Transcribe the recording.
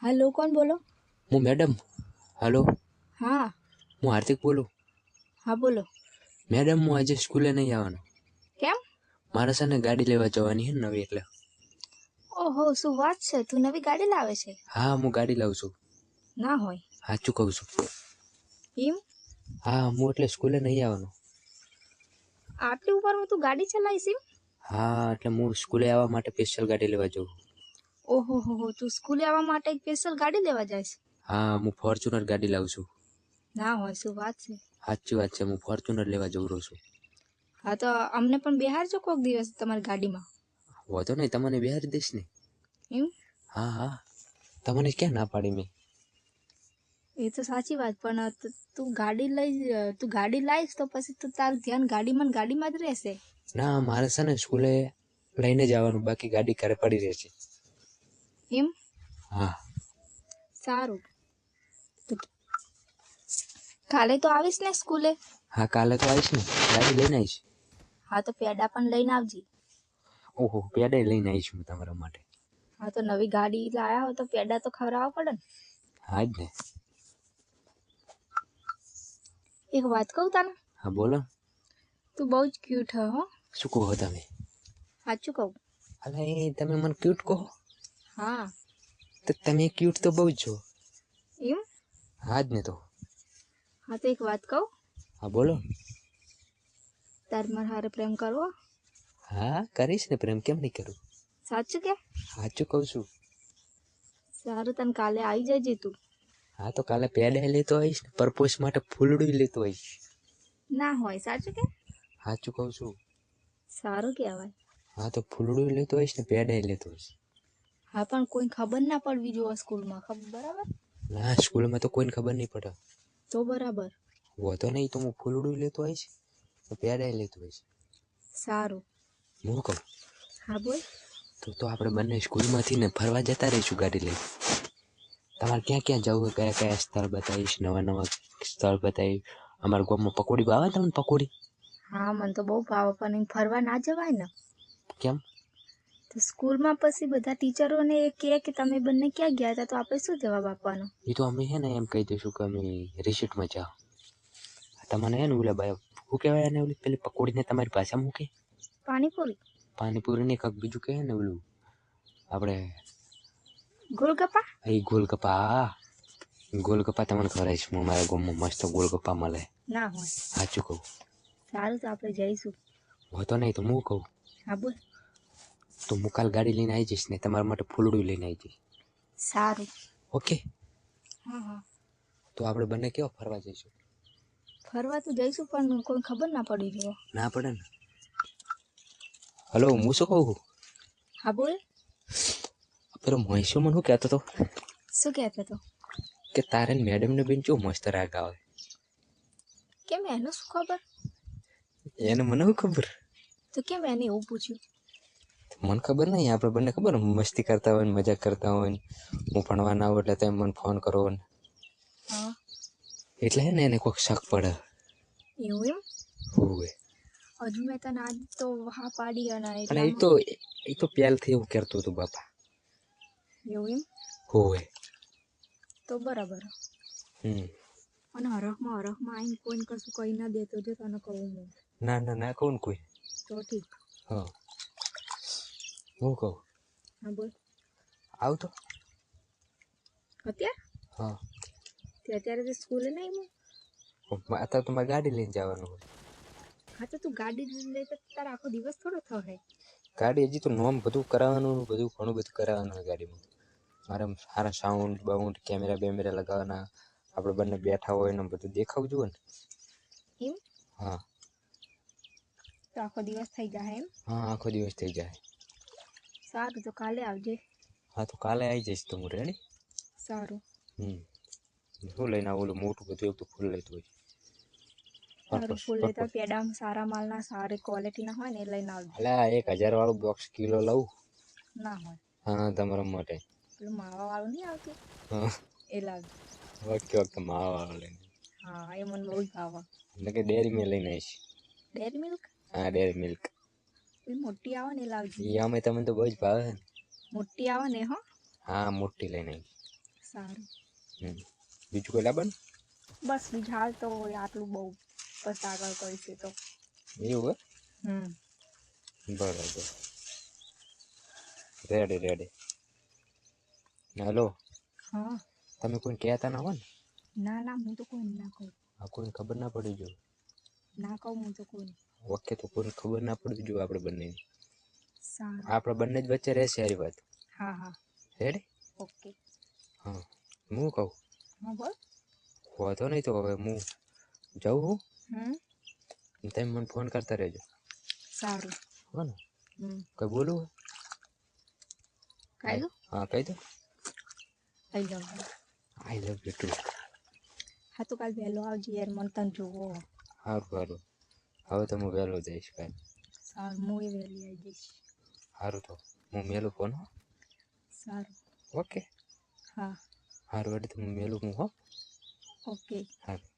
Hello, कौन बोलो? હું મેડમ. હલો, हाँ હું હાર્દિક બોલું. हाँ बोलो. મેડમ, હું આજે સ્કૂલે નહીં આવવાનો. કેમ? મારે છે ને ગાડી લેવા જવાની છે નવી, એટલે. ઓહો, શું વાત છે? તું નવી ગાડી લાવે છે? હા, હું ગાડી લાવું છું. ના હોય સાચું કહું છું. એમ? હા, હું એટલે સ્કૂલે નહીં આવવાનો. આટલી ઉંમરમાં તું ગાડી ચલાવીશ એમ? હા, એટલે હું સ્કૂલે આવવા માટે સ્પેશિયલ ગાડી લેવા જાઉં. ઓહો હો, તું સ્કૂલે આવવા માટે એક સ્પેશિયલ ગાડી લેવા જાય છે? હા, હું ફોર્ચ્યુનર ગાડી લાવું છું. ના હોય, શું વાત છે? સાચી વાત છે, હું ફોર્ચ્યુનર લેવા જઉં રહ્યો છું. હા તો અમને પણ બિહારજો કોઈક દિવસ તમારી ગાડીમાં. વાંધો નહીં, તમને બિહારી દઈશ ને. એમ? હા હા, તમને ક્યાં ના પાડી મેં. એ તો સાચી વાત, પણ તું ગાડી લાવીશ તો પછી તો તારું ધ્યાન ગાડીમાં જ રહેશે. ના, મારે છે ને સ્કૂલે લઈને જવાનું, બાકી ગાડી ઘરે પડી રહેશે. એમ? હા. સારું. તો કાલે તો આવીશ ને સ્કૂલે? હા, કાલે તો આવીશ ને, ગાડી લઈને આવીશ. હા તો પેડા પણ લઈને આવજે. ઓહો, પેડે લઈને આવીશ હું તમારા માટે. હા તો નવી ગાડી લાયા હોય તો પેડા તો ખવડાવવા પડે ને. હા જ ને. એક વાત કહું તને? હા બોલો. તું બહુ જ ક્યુટ હો. શું કહો તમે? સાચું કહું? અરે તમે મને ક્યુટ કહો? હા. તો તમે ક્યુટ તો બહુ જ છો. એમ? હા જ ને તો. હા તો એક વાત કહું? હા બોલો. તાર મારા હારે પ્રેમ કરવો? હા કરીશ ને, પ્રેમ કેમ નહીં કરું. સાચું કે? સાચું કહું છું. સારું, તને કાલે આવી જજે તું. હા તો કાલે પેડા લેતો આવીશ ને, પરપોસ માટે ફૂલડું લેતો આવીશ. ના હોય, સાચું કે? સાચું કહું છું. સારું કહેવાય. હા તો ફૂલડું લેતો આવીશ ને, પેડા લેતો આવીશ. હા પણ કોઈ ખબર ના પડવી જોઈએ સ્કૂલમાં, ખબર બરાબર? ના, સ્કૂલમાં તો કોઈને ખબર નહીં પડે. તો બરાબર. વાંધો નહીં, તો હું ફૂલડું લેતો આવીશ, પેડા લેતો આવીશ. સારું. હું કહું? હા બોલ. તો આપણે બંને સ્કૂલમાંથી ને ફરવા જતા રહીશું ગાડી લઈ. તમારે ક્યાં ક્યાં જવું, કયા કયા સ્થળ બતાવીશ, નવા સ્થળ બતાવીશ. અમારા ગામમાં પકોડી ભાવે તમને? પકોડી? હા મને તો બહુ ભાવે, પણ એમ ફરવા ના જવાય ને. કેમ? તો સ્કૂલમાં પછી બધા ટીચરોને કહે કે તમે બંને ક્યાં ગયા હતા, તો આપણે શું જવાબ આપવાનો? એ તો અમે છે ને એમ કહી દઈશું કે અમે રિસીટમાં જાઓ. તમને હે ને ઓલા ભાઈ શું કહેવાય ને, ઓલી પેલી પકોડીને તમારી ભાષામાં મૂકે? પાણીપુરી. પાણીપુરી ને કંઈક બીજું કહે ને ઓલું આપણે ગોલગપ્પા. એ ગોલગપ્પા. હા, ગોલગપ્પા તમને ખવડાવીશ હું. મારા ગામમાં મસ્ત ગોલગપ્પા મળે. ના હોય. સાચું કહું? સારું તો આપણે જઈશું. હોતો નહીં તો હું કહું? હા બોલ. તો હું કાલ ગાડી લઈને આવી જઈશ ને, તમારા માટે ફૂલડું લઈને આવી જઈશ. સારું. ઓકે. હા હા. તો આપણે બંને કેવો ફરવા જઈશું? ફરવા તો જઈશું, પણ કોઈ ખબર ના પડી રહ્યો. ના પડે ને. હલો, હું શું કહું? હા બોલ. પેલો મહેશો મને શું કહેતો હતો? શું કહેતો હતો? કે તારે મેડમને બેન ચો મસ્ત રાગ આવે. કેમ, એનું શું ખબર? એને મને શું ખબર? તો કેમ એને એવું પૂછ્યું? મને ખબર નહીં, આપણે બંને ખબર મસ્તી કરતા હોય ને, મજાક કરતા હોય ને, હું ભણવા ના આવું એટલે તમે મને ફોન કરો ને. હા. એટલે હે ને એને કોઈક શક પડે. એવું એમ? હોવે. હજુ મેં તને આજ તો હા પાડી અને અને એટલામાં. એ તો પહેલથી એવું કરતું હતું બાપા. એવું એમ? હોવે. તો બરાબર. અને હરખમાં આવીને કોઈને કશું કહી ના દેતો, જો તને કહું હું. ના ના ના કહું ને કોઈ. તો ઠીક. હા હું કહું? હા બોલ. આવતો અત્યારે? હા. અત્યારે તો સ્કૂલે નહીં હું. અત્યારે તો મારે ગાડી લઈને જવાનું હોય. હા તો તું ગાડી લઈ તો તારા આખો દિવસ થોડો થશે. ગાડી હજી તો નોમ બધું કરાવવાનું, બધું ઘણું બધું કરાવવાનું હોય ગાડીમાં. મારે સારા સાઉન્ડ બાઉન્ડ કેમેરા બેમેરા લગાવવાના, આપણે બંને બેઠા હોય ને બધું દેખાવું જોઈએ ને. એમ? હા. તો આખો દિવસ થઈ જાય એમ? હા, આખો દિવસ થઈ જાય. સારું તો કાલે આવજે. હા તો કાલે આવી જઈશ તો હું. રેડી? સારું. શું લઈને આવું? ઓલું મોટું બધું એક તો ફૂલ લેતું હોય. સારું, ફૂલ લેતા પેડામાં સારા માલના સારી ક્વોલિટીના હોય ને એ લઈને આવજો. એટલે 1000 વાળું બોક્સ કિલો લઉં? ના હોય. હા, તમારા માટે. પેલું માવા વાળું નહીં આવતું? હા એ લાવજો. ઓકે ઓકે, માવા વાળો લઈને. હા, એ મને બહુ જ ભાવે. એટલે કે ડેરી મેં લઈને આવીશ. Dairy milk? હા, ડેરી મિલ્ક. એ મોટી આવે ને એ લાવજો. એ અમે તમને તો બહુ જ ભાવે. મોટી આવે ને? હો. હા, મોટી લઈને આવીશ. સારું. બીજું કોઈ લાવવાનું બસ બીજું હાલ તો આટલું બહુ બસ આગળ કહીશે તો. એવું બરાબર રેડી રેડી. હેલો હા. તમે કોઈ કહેતા ના હો ને? ના ના હું તો કોઈ ના કહું. કોઈને ખબર ના પડી જો. ના કહું હું તો કોઈ. ઓકે તો કોઈને ખબર ના પડવી જોઈએ આપણે બંને. સારું. આપણે બંને જ વચ્ચે રહેશે સારી વાત. હા હા. રેડી? ઓકે. હા હું કહું. હા બોલ. વાંધો નહીં તો હવે હું જાઉં હું. તમે મને ફોન કરતા રહેજો. સારું. હો ને કઈ બોલું? કહી દો. હા કહી દો. I love you. I love you too. હા તો કાલ વહેલો આવજે યાર, મને તને જોવો. સારું સારું. હવે તો હું વહેલો જઈશ કાલ. સારું હું એ વહેલી આવી જઈશ. સારું તો હું મેલું ફોન. સારું. ઓકે. હા. સારું એટલે તો હું મેલું હું હો. ઓકે. સારું.